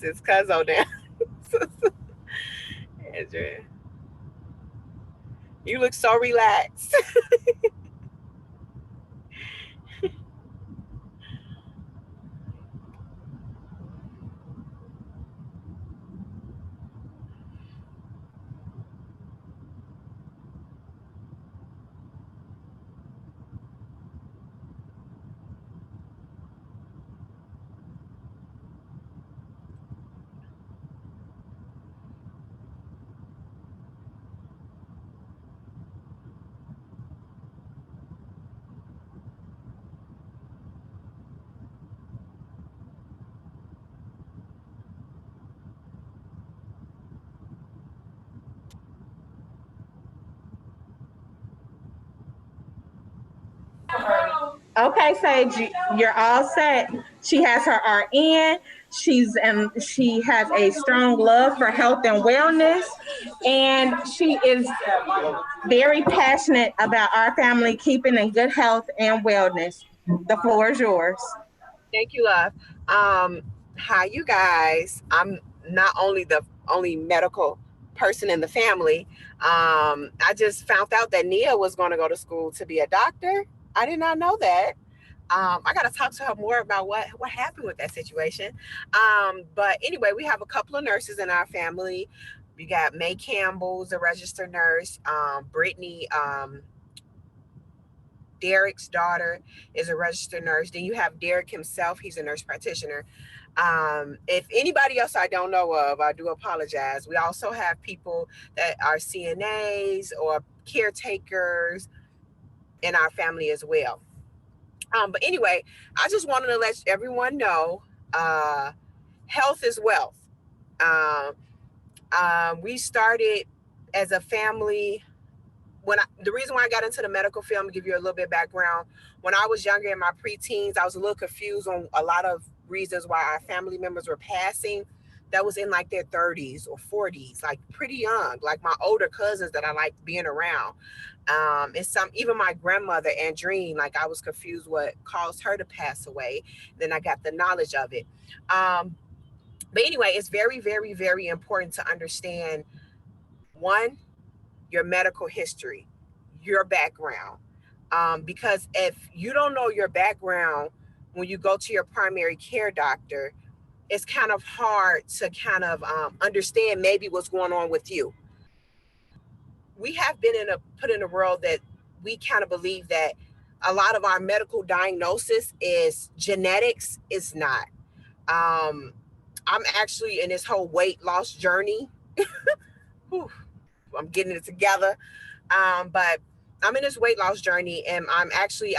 It's Cuzzo down. Andrea, you look so relaxed. Okay, Sage, you're all set. She has her RN. She has a strong love for health and wellness, and she is very passionate about our family keeping in good health and wellness. The floor is yours. Thank you, love. Um, Hi, you guys. I'm not only the only medical person in the family. I just found out that Nia was going to go to school to be a doctor. I did not know that. I got to talk to her more about what happened with that situation. But anyway, we have a couple of nurses in our family. We got May Campbell's a registered nurse. Brittany, Derek's daughter, is a registered nurse. Then you have Derek himself; he's a nurse practitioner. If anybody else I don't know of, I do apologize. We also have people that are CNAs or caretakers in our family as well. But anyway, I just wanted to let everyone know uh, health is wealth. Um, we started as a family the reason why I got into the medical field, give you a little bit of background. When I was younger in my preteens, I was a little confused on a lot of reasons why our family members were passing. That was in like their 30s or 40s, like pretty young, like my older cousins that I liked being around. And some, even my grandmother, Andrine, like I was confused what caused her to pass away. Then I got the knowledge of it. Um, but anyway, it's very, very, very important to understand one, your medical history, your background. Because if you don't know your background when you go to your primary care doctor, it's kind of hard to kind of understand maybe what's going on with you. We have been in a put in a world that we kind of believe that a lot of our medical diagnosis is genetics. Is not. Um, I'm actually in this whole weight loss journey. Whew, I'm getting it together. But I'm in this weight loss journey, and I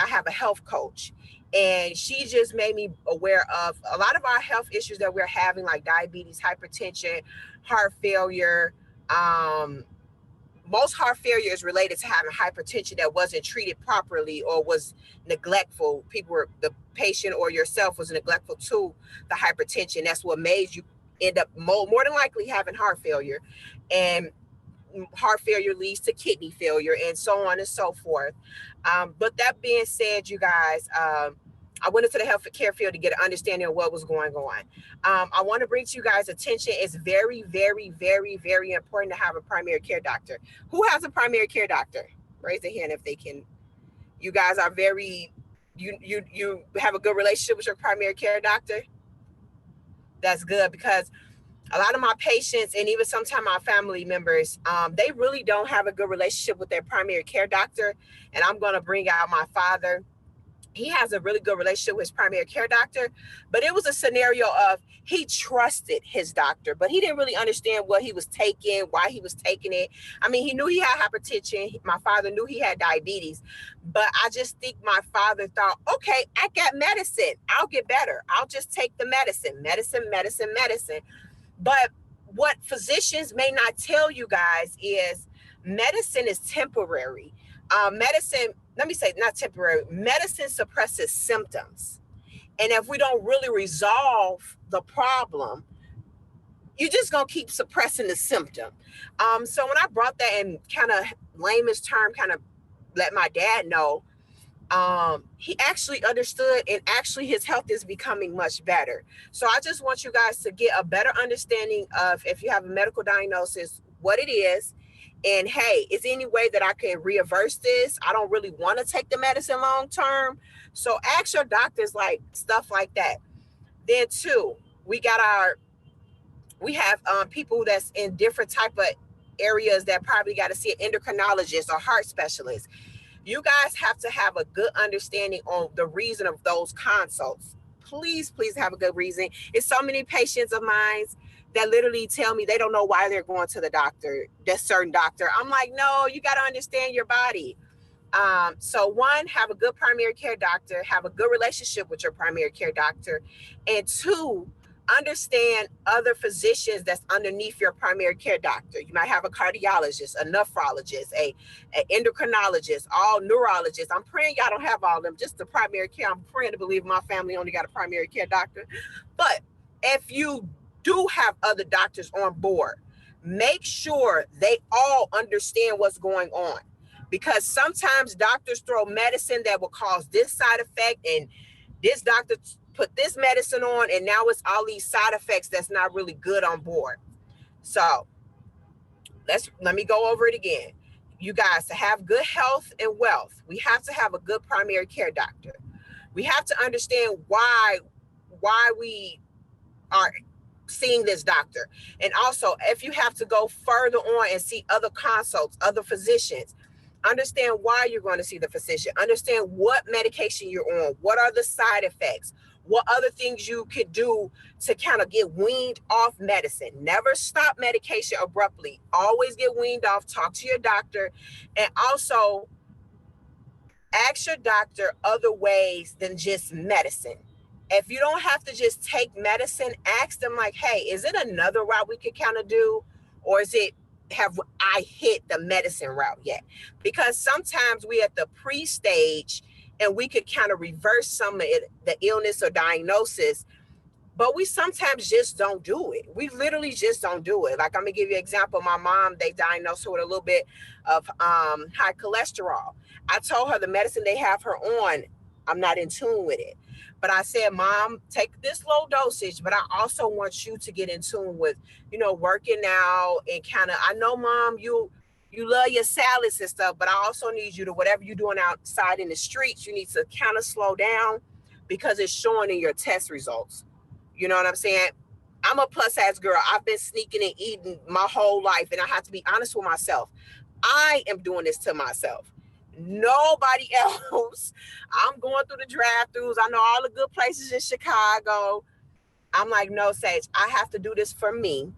have a health coach, and she just made me aware of a lot of our health issues that we're having, like diabetes, hypertension, heart failure. Um, Most heart failure is related to having hypertension that wasn't treated properly or was neglectful. The patient or yourself was neglectful to the hypertension. That's what made you end up more than likely having heart failure. And heart failure leads to kidney failure and so on and so forth. But that being said, you guys, I went into the health care field to get an understanding of what was going on. I want to bring to you guys attention. It's very, very, very, very important to have a primary care doctor. Who has a primary care doctor? Raise their hand if they can. You guys are very, you have a good relationship with your primary care doctor. That's good because a lot of my patients and even sometimes my family members, they really don't have a good relationship with their primary care doctor. And I'm going to bring out my father. He has a really good relationship with his primary care doctor, but it was a scenario of he trusted his doctor, but he didn't really understand what he was taking, why he was taking it. I mean, he knew he had hypertension. My father knew he had diabetes, but I just think my father thought, okay, I got medicine. I'll get better. I'll just take the medicine, medicine, medicine, medicine. But what physicians may not tell you guys is medicine is temporary. Medicine, let me say, not temporary, medicine suppresses symptoms. And if we don't really resolve the problem, you're just going to keep suppressing the symptom. So when I brought that in kind of layman's term, kind of let my dad know, He actually understood, and actually his health is becoming much better. So I just want you guys to get a better understanding of, if you have a medical diagnosis, what it is. And hey, is there any way that I can reverse this? I don't really want to take the medicine long term. So ask your doctors, like stuff like that. Then two, we got our we have people that's in different type of areas that probably got to see an endocrinologist or heart specialist. You guys have to have a good understanding on the reason of those consults. Please, please have a good reason. It's so many patients of mine that literally tell me they don't know why they're going to the doctor, that certain doctor. I'm like, no, you got to understand your body. So one, have a good primary care doctor, have a good relationship with your primary care doctor. And two, understand other physicians that's underneath your primary care doctor. You might have a cardiologist, a nephrologist, an endocrinologist, all neurologists. I'm praying y'all don't have all of them, just the primary care. I'm praying to believe my family only got a primary care doctor. But if you do have other doctors on board, make sure they all understand what's going on, because sometimes doctors throw medicine that will cause this side effect, and this doctor put this medicine on, and now it's all these side effects that's not really good on board. So let me go over it again. You guys, to have good health and wealth, we have to have a good primary care doctor. We have to understand why we are seeing this doctor. And also, if you have to go further on and see other consults, other physicians, understand why you're going to see the physician. Understand what medication you're on. What are the side effects? What other things you could do to kind of get weaned off medicine. Never stop medication abruptly. Always get weaned off. Talk to your doctor. And also ask your doctor other ways than just medicine. If you don't have to just take medicine, ask them like, hey, is it another route we could kind of do? Or is it, have I hit the medicine route yet? Because sometimes we at the pre-stage and we could kind of reverse some of it, the illness or diagnosis, but we sometimes just don't do it. We literally just don't do it. Like, I'm gonna give you an example. My mom, they diagnosed her with a little bit of high cholesterol. I told her the medicine they have her on, I'm not in tune with it. But I said, Mom, take this low dosage, but I also want you to get in tune with, working out and kind of, I know, Mom, you love your salads and stuff, but I also need you to, whatever you're doing outside in the streets, you need to kind of slow down because it's showing in your test results. You know what I'm saying? I'm a plus size girl. I've been sneaking and eating my whole life, and I have to be honest with myself. I am doing this to myself. Nobody else. I'm going through the drive-thrus. I know all the good places in Chicago. I'm like, no, Sage, I have to do this for me.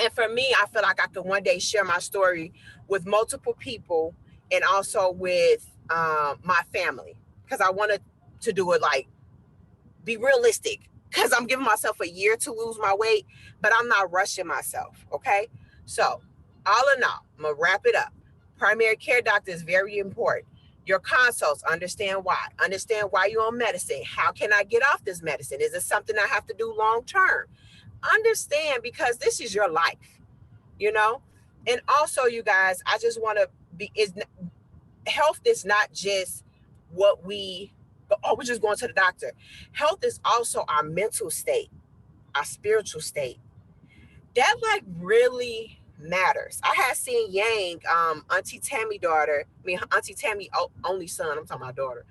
And for me, I feel like I could one day share my story with multiple people and also with my family, because I wanted to do it like, be realistic, because I'm giving myself a year to lose my weight, but I'm not rushing myself, okay? So all in all, I'm going to wrap it up. Primary care doctor is very important. Your consults, understand why. Understand why you're on medicine. How can I get off this medicine? Is it something I have to do long term? Understand, because this is your life, And also, you guys, I just want to health is not just what we're just going to the doctor. Health is also our mental state, our spiritual state. That like really matters. I had seen Yang, Auntie Tammy Auntie Tammy only son, I'm talking about daughter,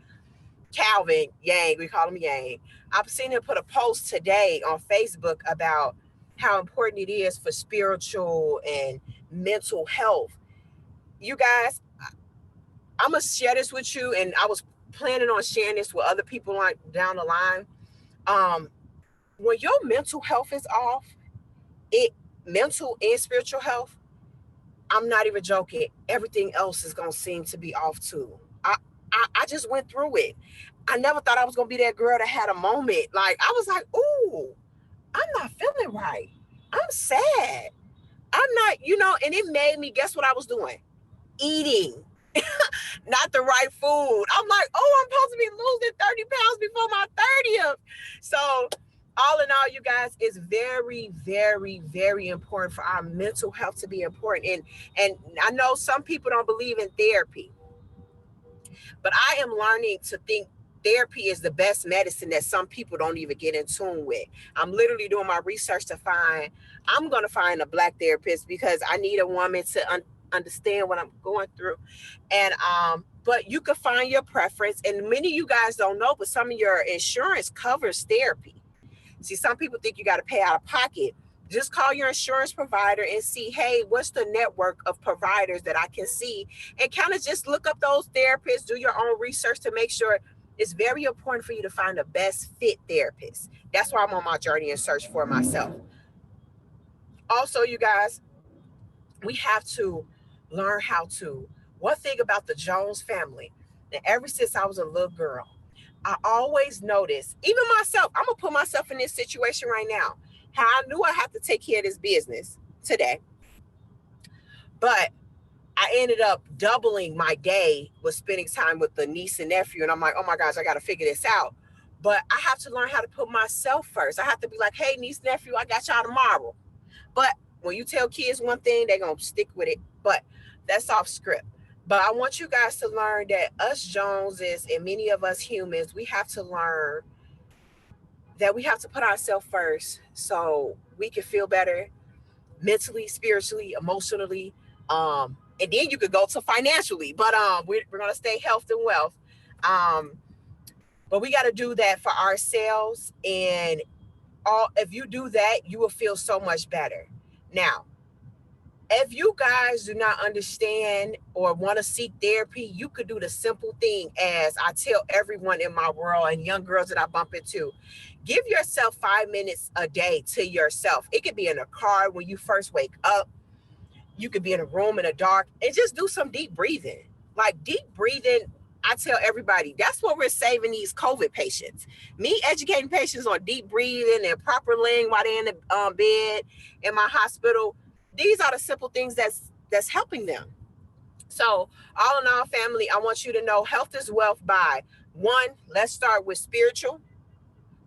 Calvin Yang, we call him Yang. I've seen him put a post today on Facebook about how important it is for spiritual and mental health. You guys, I'm going to share this with you, and I was planning on sharing this with other people down the line. When your mental health is off, mental and spiritual health, I'm not even joking, everything else is going to seem to be off too. I just went through it. I never thought I was going to be that girl that had a moment. Like, I was like, ooh, I'm not feeling right. I'm sad. I'm not, and it made me, guess what I was doing? Eating not the right food. I'm like, oh, I'm supposed to be losing 30 pounds before my 30th. So all in all, you guys, it's very, very, very important for our mental health to be important. And I know some people don't believe in therapy. But I am learning to think therapy is the best medicine that some people don't even get in tune with. I'm literally doing my research to find, I'm going to find a Black therapist because I need a woman to understand what I'm going through. And but you can find your preference, and many of you guys don't know, but some of your insurance covers therapy. See, some people think you got to pay out of pocket. Just call your insurance provider and see, hey, what's the network of providers that I can see, and kind of just look up those therapists, do your own research to make sure. It's very important for you to find the best fit therapist. That's why I'm on my journey and search for myself. Also, you guys, we have to learn how to. One thing about the Jones family, and ever since I was a little girl, I always noticed, even myself, I'm gonna put myself in this situation right now. How I knew I had to take care of this business today, but I ended up doubling my day with spending time with the niece and nephew. And I'm like, oh my gosh, I got to figure this out. But I have to learn how to put myself first. I have to be like, hey, niece, nephew, I got y'all tomorrow. But when you tell kids one thing, they're going to stick with it. But that's off script. But I want you guys to learn that us Joneses and many of us humans, we have to learn that we have to put ourselves first so we can feel better mentally, spiritually, emotionally, and then you could go to financially, but we're going to stay health and wealth. But we got to do that for ourselves, and if you do that, you will feel so much better. Now, if you guys do not understand or want to seek therapy, you could do the simple thing as I tell everyone in my world and young girls that I bump into. Give yourself 5 minutes a day to yourself. It could be in a car when you first wake up. You could be in a room in the dark and just do some deep breathing. Like deep breathing, I tell everybody, that's what we're saving these COVID patients. Me educating patients on deep breathing and proper laying while they're in the bed in my hospital. These are the simple things that's helping them. So all in all, family, I want you to know health is wealth by one, let's start with spiritual,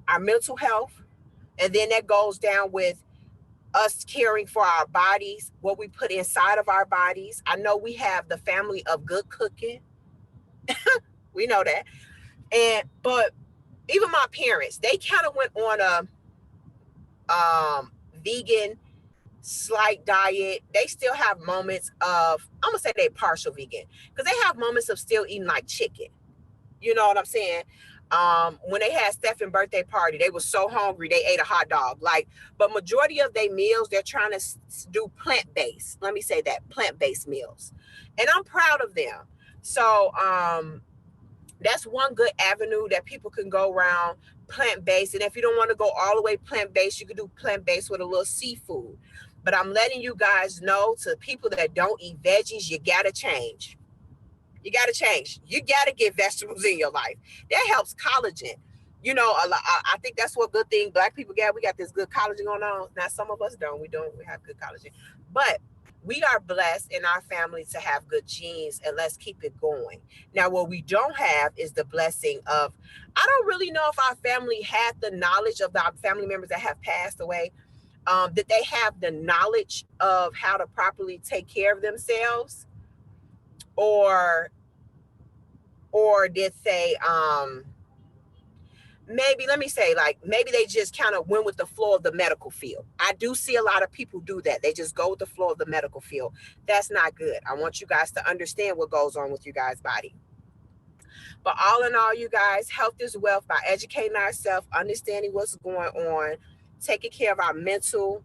our mental health, and then that goes down with us caring for our bodies, what we put inside of our bodies. I know we have the family of good cooking. We know that. But even my parents, they kind of went on a vegan slight diet. They still have moments of, I'm gonna say they partial vegan, because they have moments of still eating like chicken. You know what I'm saying? When they had Stefan's birthday party, they were so hungry they ate a hot dog. But majority of their meals, they're trying to do plant-based. Let me say that, plant-based meals, and I'm proud of them. So that's one good avenue that people can go around, plant-based. And if you don't want to go all the way plant-based, you can do plant-based with a little seafood. But I'm letting you guys know, to people that don't eat veggies, you gotta change. You got to change. You got to get vegetables in your life. That helps collagen. You know, I think that's what good thing Black people get. We got this good collagen going on. Now, some of us don't. We have good collagen. But we are blessed in our family to have good genes, and let's keep it going. Now, what we don't have is the blessing of, I don't really know if our family had the knowledge of our family members that have passed away, that they have the knowledge of how to properly take care of themselves, or did they maybe, let me say, like, maybe they just kind of went with the flow of the medical field. I do see a lot of people do that. They just go with the flow of the medical field. That's not good. I want you guys to understand what goes on with you guys' body. But all in all, you guys, health is wealth by educating ourselves, understanding what's going on, taking care of our mental,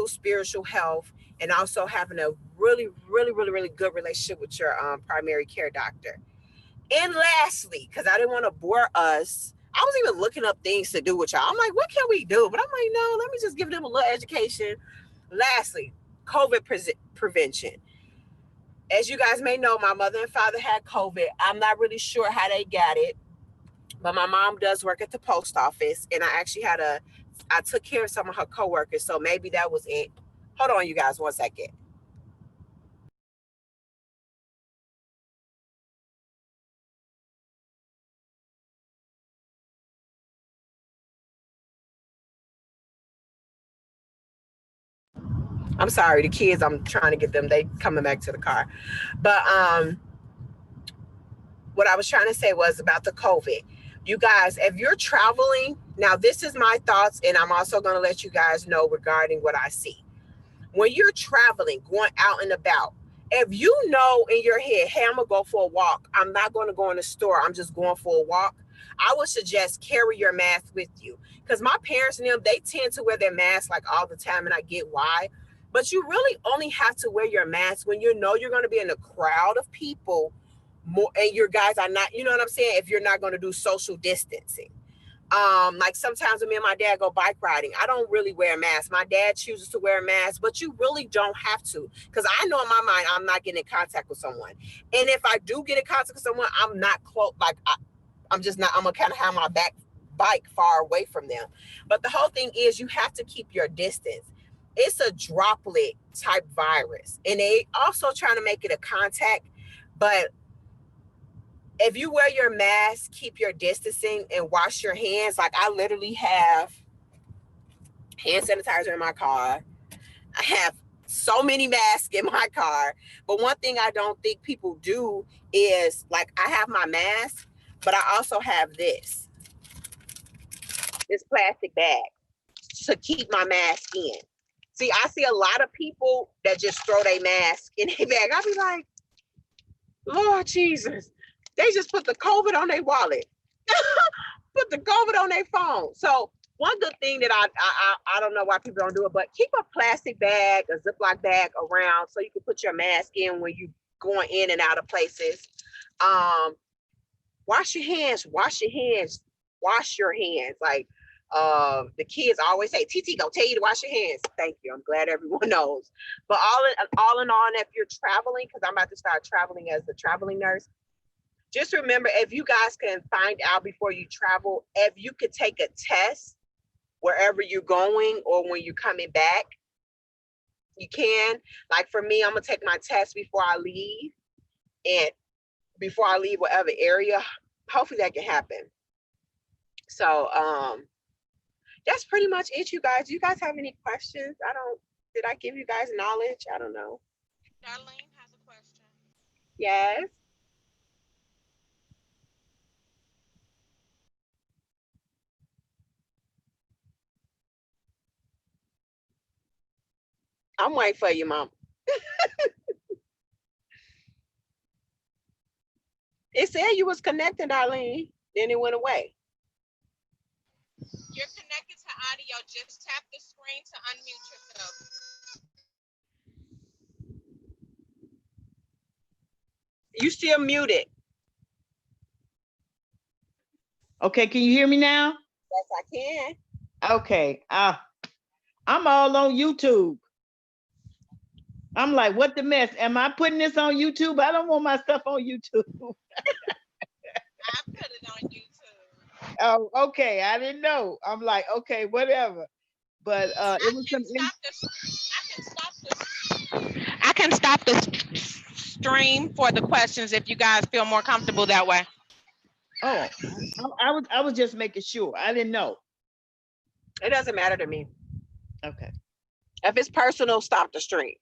spiritual health, and also having a really, really, really, really good relationship with your primary care doctor. And lastly, because I didn't want to bore us, I was even looking up things to do with y'all. I'm like, what can we do? But I'm like, no, let me just give them a little education. Lastly, COVID prevention. As you guys may know, my mother and father had COVID. I'm not really sure how they got it, but my mom does work at the post office, and I actually I took care of some of her coworkers, so maybe that was it. Hold on, you guys, one second. I'm sorry, the kids, I'm trying to get them, they coming back to the car. But what I was trying to say was about the COVID. You guys, if you're traveling, now this is my thoughts, and I'm also going to let you guys know regarding what I see. When you're traveling, going out and about, if you know in your head, hey, I'm going to go for a walk, I'm not going to go in the store, I'm just going for a walk, I would suggest carry your mask with you. Because my parents and them, they tend to wear their mask like all the time, and I get why. But you really only have to wear your mask when you know you're going to be in a crowd of people more, and your guys are not, you know what I'm saying, if you're not going to do social distancing. Like sometimes when me and my dad go bike riding, I don't really wear a mask. My dad chooses to wear a mask, but you really don't have to, because I know in my mind I'm not getting in contact with someone, and if I do get in contact with someone, I'm not close. Like I'm just not. I'm gonna kind of have my bike far away from them. But the whole thing is you have to keep your distance. It's a droplet type virus, and they also trying to make it a contact, but if you wear your mask, keep your distancing, and wash your hands. Like I literally have hand sanitizer in my car. I have so many masks in my car. But one thing I don't think people do is, like, I have my mask, but I also have this plastic bag to keep my mask in. See, I see a lot of people that just throw their mask in their bag. I be like, Lord Jesus. They just put the COVID on their wallet, put the COVID on their phone. So one good thing that I don't know why people don't do it, but keep a plastic bag, a Ziploc bag around so you can put your mask in when you going in and out of places. Wash your hands, wash your hands, wash your hands. Like the kids always say, TT go tell you to wash your hands. Thank you. I'm glad everyone knows. But all in all, if you're traveling, because I'm about to start traveling as a traveling nurse, just remember, if you guys can find out before you travel, if you could take a test wherever you're going or when you're coming back, you can. Like for me, I'm gonna take my test before I leave, and before I leave whatever area, hopefully that can happen. So that's pretty much it, you guys. Do you guys have any questions? Did I give you guys knowledge? I don't know. Darlene has a question. Yes. I'm waiting for you, Mom. It said you was connecting, Darlene. Then it went away. You're connected to audio. Just tap the screen to unmute yourself. You still muted. Okay, can you hear me now? Yes, I can. Okay. I'm all on YouTube. I'm like, what the mess? Am I putting this on YouTube? I don't want my stuff on YouTube. I put it on YouTube. Oh, okay. I didn't know. I'm like, okay, whatever. But it was some. I can stop the stream for the questions if you guys feel more comfortable that way. Oh, I was just making sure. I didn't know. It doesn't matter to me. Okay. If it's personal, stop the stream.